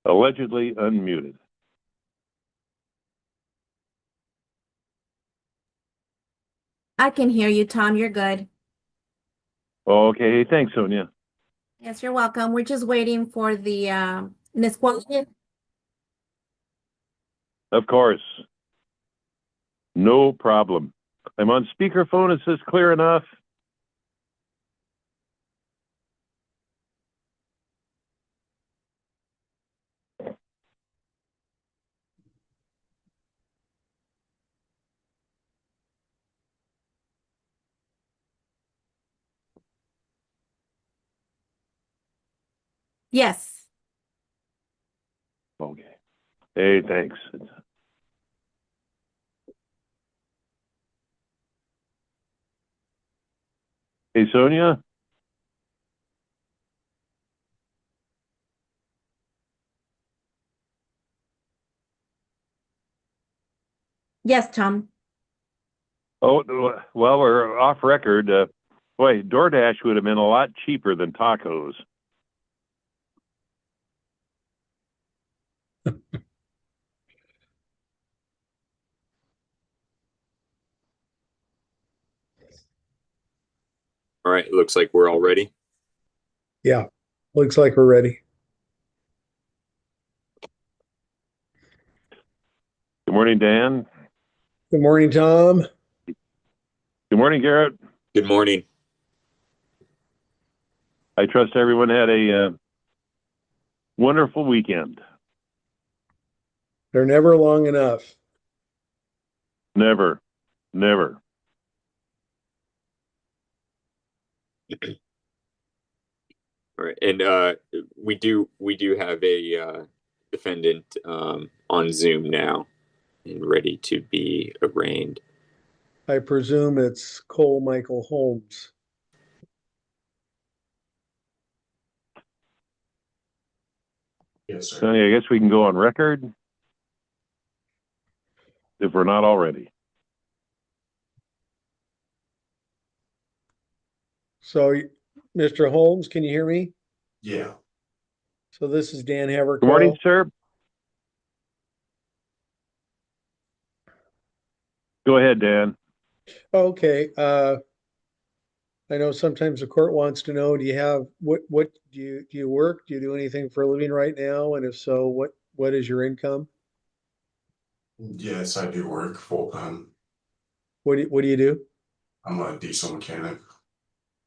Allegedly unmuted. I can hear you, Tom. You're good. Okay, thanks, Sonia. Yes, you're welcome. We're just waiting for the Nisqually. Of course. No problem. I'm on speakerphone. Is this clear enough? Yes. Okay. Hey, thanks. Hey, Sonia? Yes, Tom. Oh, well, we're off record. Boy, DoorDash would have been a lot cheaper than tacos. All right, it looks like we're all ready. Yeah, looks like we're ready. Good morning, Dan. Good morning, Tom. Good morning, Garrett. Good morning. I trust everyone had a wonderful weekend. They're never long enough. Never. All right, and we do have a defendant on Zoom now and ready to be arraigned. I presume it's Cole Michael Holmes. Yes, sir. Sonia, I guess we can go on record if we're not already. So, Mr. Holmes, can you hear me? Yeah. So this is Dan Haverco. Good morning, sir. Go ahead, Dan. Okay. I know sometimes the court wants to know, do you have what do you work? Do you do anything for a living right now? And if so, what is your income? Yes, I do work full time. What do you do? I'm a diesel mechanic.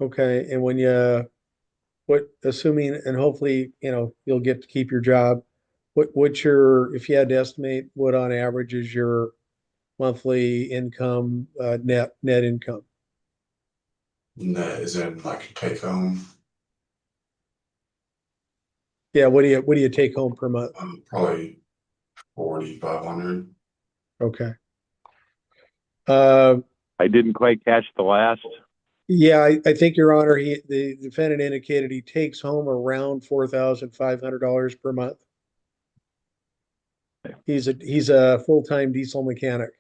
Okay. And when you assuming and hopefully, you'll get to keep your job, what's your, if you had to estimate what on average is your monthly income, net income? And that is in like a take home, Yeah, what do you take home per month? probably 4,500. Okay. Uh, I didn't quite catch the last. yeah, I think, Your Honor, the defendant indicated he takes home around $4,500 per month. He's a full-time diesel mechanic.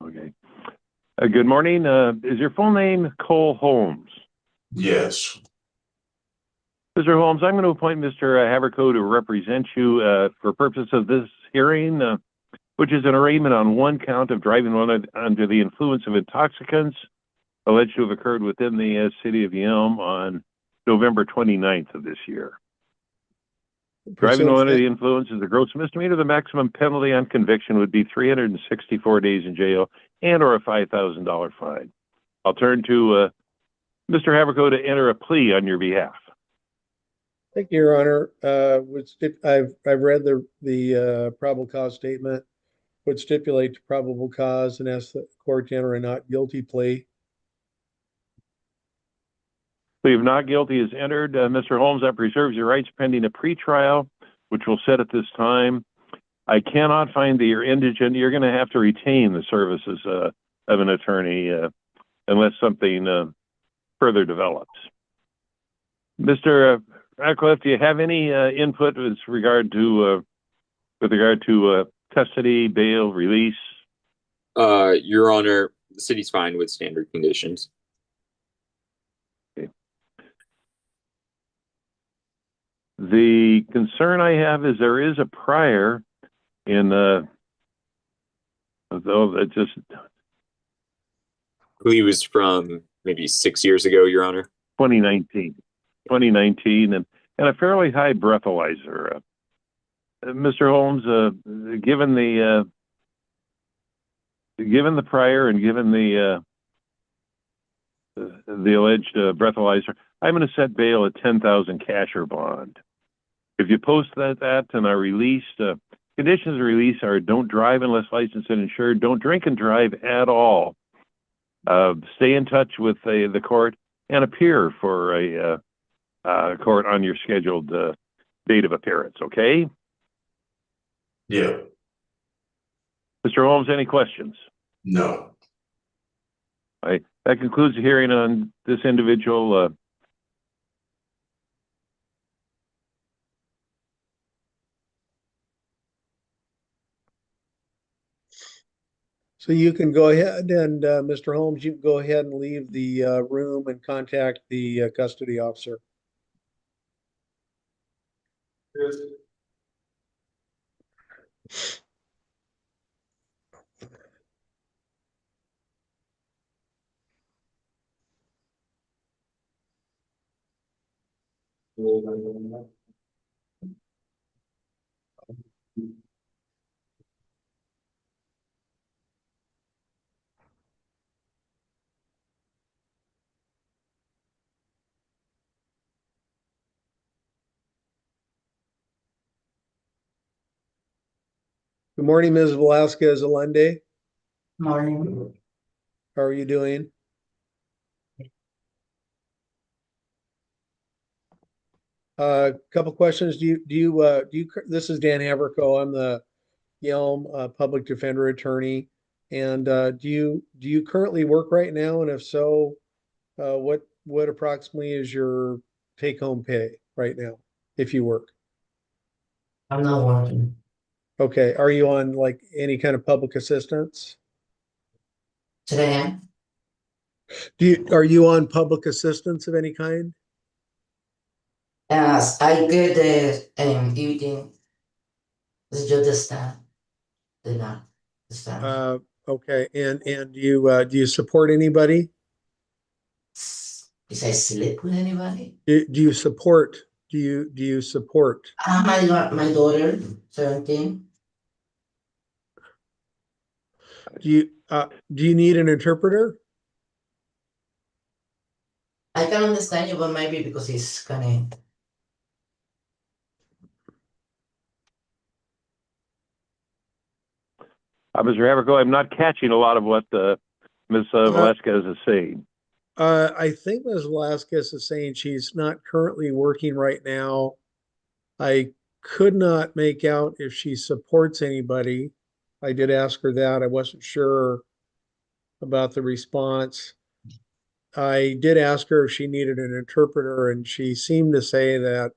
Okay. Good morning. Is your full name Cole Holmes? Yes. Mr. Holmes, I'm going to appoint Mr. Haverco to represent you for purpose of this hearing, which is an arraignment on one count of driving under the influence of intoxicants alleged to have occurred within the city of Yelm on November 29th of this year. Driving under the influence is a gross misdemeanor. The maximum penalty on conviction would be 364 days in jail and or a $5,000 fine. I'll turn to Mr. Haverco to enter a plea on your behalf. Thank you, Your Honor. I've read the probable cause statement, would stipulate to probable cause and ask the court to enter a not guilty plea. Plea of not guilty is entered. Mr. Holmes, that preserves your rights pending a pretrial, which we'll set at this time. I cannot find that you're indigent. You're going to have to retain the services of an attorney unless something further develops. Mr. Radcliffe, do you have any input with regard to custody, bail, release? Your Honor, the city's fine with standard conditions. The concern I have is there is a prior in, though it just I believe it was from maybe 6 years ago, Your Honor. 2019, and a fairly high breathalyzer. Mr. Holmes, given the prior and given the alleged breathalyzer, I'm going to set bail at 10,000 cash or bond. If you post that and are released, conditions of release are don't drive unless licensed and insured, don't drink and drive at all. Stay in touch with the court and appear for a court on your scheduled date of appearance, okay? Yeah. Mr. Holmes, any questions? No. That concludes the hearing on this individual. So you can go ahead and, Mr. Holmes, you can go ahead and leave the room and contact the custody officer. Good morning, Ms. Velasquez Allende. Morning. How are you doing? Couple questions. This is Dan Haverco. I'm the Yelm Public Defender Attorney. And do you currently work right now? And if so, what approximately is your take-home pay right now, if you work? I'm not working. Okay. Are you on like any kind of public assistance? Today, Are you on public assistance of any kind? as I get the eating, it's just the staff, the not the staff. Okay. And do you support anybody? Is I sleep with anybody? Do you support? Do you support? My daughter, 17. Do you need an interpreter? I can understand you, but maybe because it's kind Mr. Haverco, I'm not catching a lot of what Ms. Velasquez is saying. I think Ms. Velasquez is saying she's not currently working right now. I could not make out if she supports anybody. I did ask her that. I wasn't sure about the response. I did ask her if she needed an interpreter, and she seemed to say that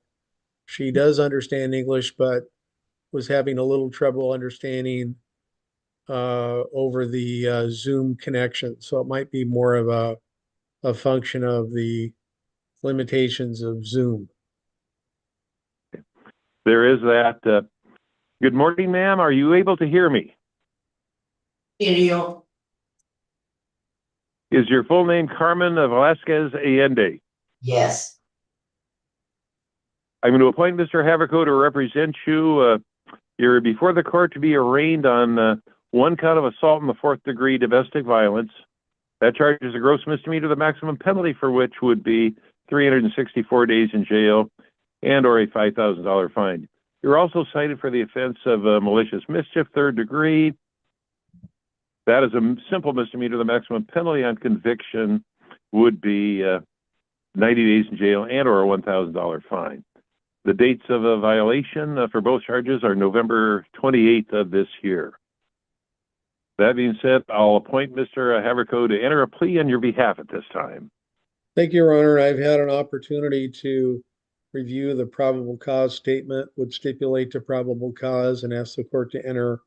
she does understand English, but was having a little trouble understanding over the Zoom connection. So it might be more of a function of the limitations of Zoom. There is that. Good morning, ma'am. Are you able to hear me? of Is your full name Carmen Velasquez Allende? yes. I'm going to appoint Mr. Haverco to represent you. You're before the court to be arraigned on one count of assault in the 4th degree domestic violence. That charge is a gross misdemeanor, the maximum penalty for which would be 364 days in jail and or a $5,000 fine. You're also cited for the offense of malicious mischief, 3rd degree. That is a simple misdemeanor. The maximum penalty on conviction would be 90 days in jail and or a $1,000 fine. The dates of a violation for both charges are November 28th of this year. That being said, I'll appoint Mr. Haverco to enter a plea on your behalf at this time. Thank you, Your Honor. I've had an opportunity to review the probable cause statement, would stipulate to probable cause and ask the court to enter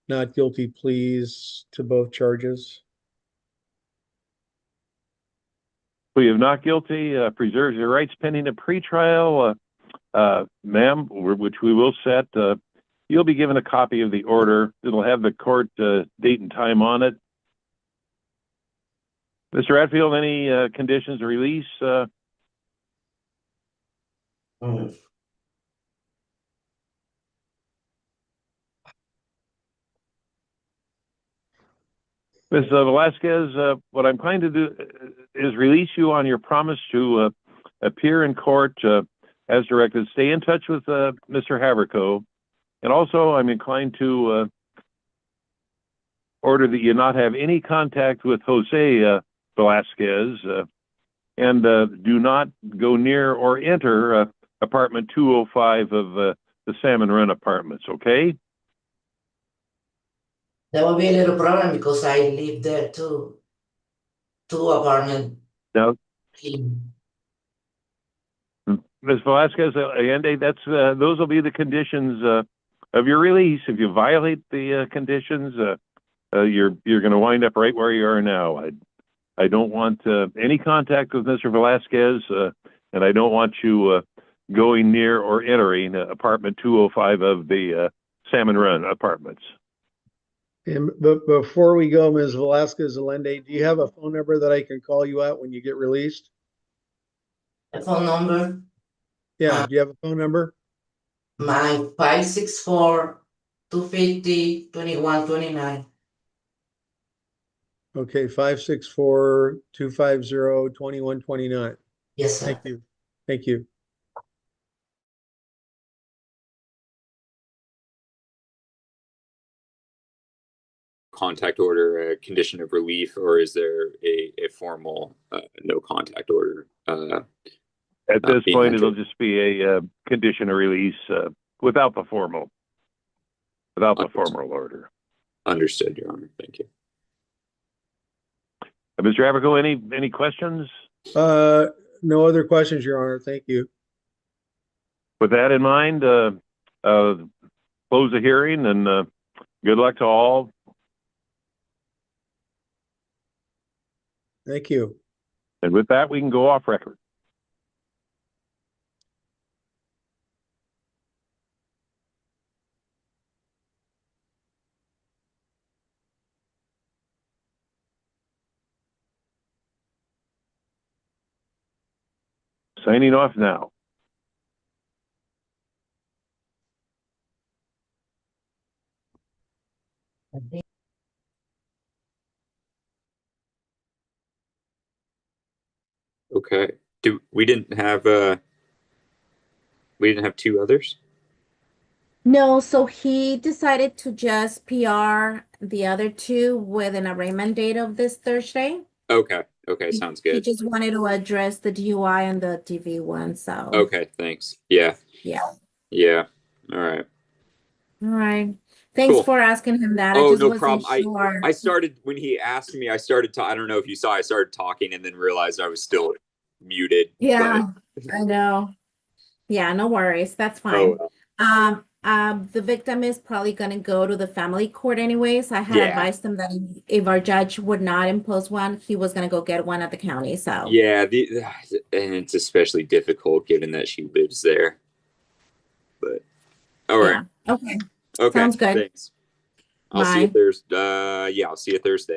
not guilty pleas to both charges. Plea of not guilty preserves your rights pending a pretrial. Ma'am, which we will set, you'll be given a copy of the order. It'll have the court date and time on it. Mr. Atfield, any conditions of release? Mm. Ms. Velasquez, what I'm inclined to do is release you on your promise to appear in court as directed. Stay in touch with Mr. Haverco. And also, I'm inclined to order that you not have any contact with Jose Velasquez and do not go near or enter apartment 205 of the Salmon Run Apartments, okay? That would be a little problem because I live there too. Two apartment. Now, in- Ms. Velasquez, Allende, that's those will be the conditions of your release. If you violate the conditions, you're going to wind up right where you are now. I don't want any contact with Mr. Velasquez, and I don't want you going near or entering apartment 205 of the Salmon Run Apartments. And but before we go, Ms. Velasquez Allende, do you have a phone number that I can call you at when you get released? The phone number, Yeah, do you have a phone number? my 564-250-2129. Okay, 564-250-2129. Yes, sir. Thank you. Thank you. Contact order a condition of relief, or is there a formal no contact order? At this being point, it'll entered? just be a condition of release without the formal order. Understood, Your Honor. Thank you. Mr. Haverco, any questions? No other questions, Your Honor. Thank you. With that in mind, close the hearing and good luck to all. Thank you. And with that, we can go off record. Signing off now. Okay. We didn't have two others? No, so he decided to just PR the other two with an arraignment date of this Thursday. Okay. Okay, sounds He good. just wanted to address the DUI and the TV one, so. Okay, thanks. Yeah. Yeah. Yeah. All right. All right. Thanks Cool. for asking him that. Oh, I just no wasn't problem. sure. I started when he asked me, I don't know if you saw, I started talking and then realized I was still muted. Yeah, I know. Yeah, no worries. That's fine. The victim is probably gonna go to the family court anyways. I had Yeah. advised him that if our judge would not impose one, he was gonna go get one at the county, so. Yeah, and it's especially difficult given that she lives there. But all right. Yeah, okay. Okay. Sounds good. Thanks. I'll see you Bye. Thursday. I'll see you Thursday.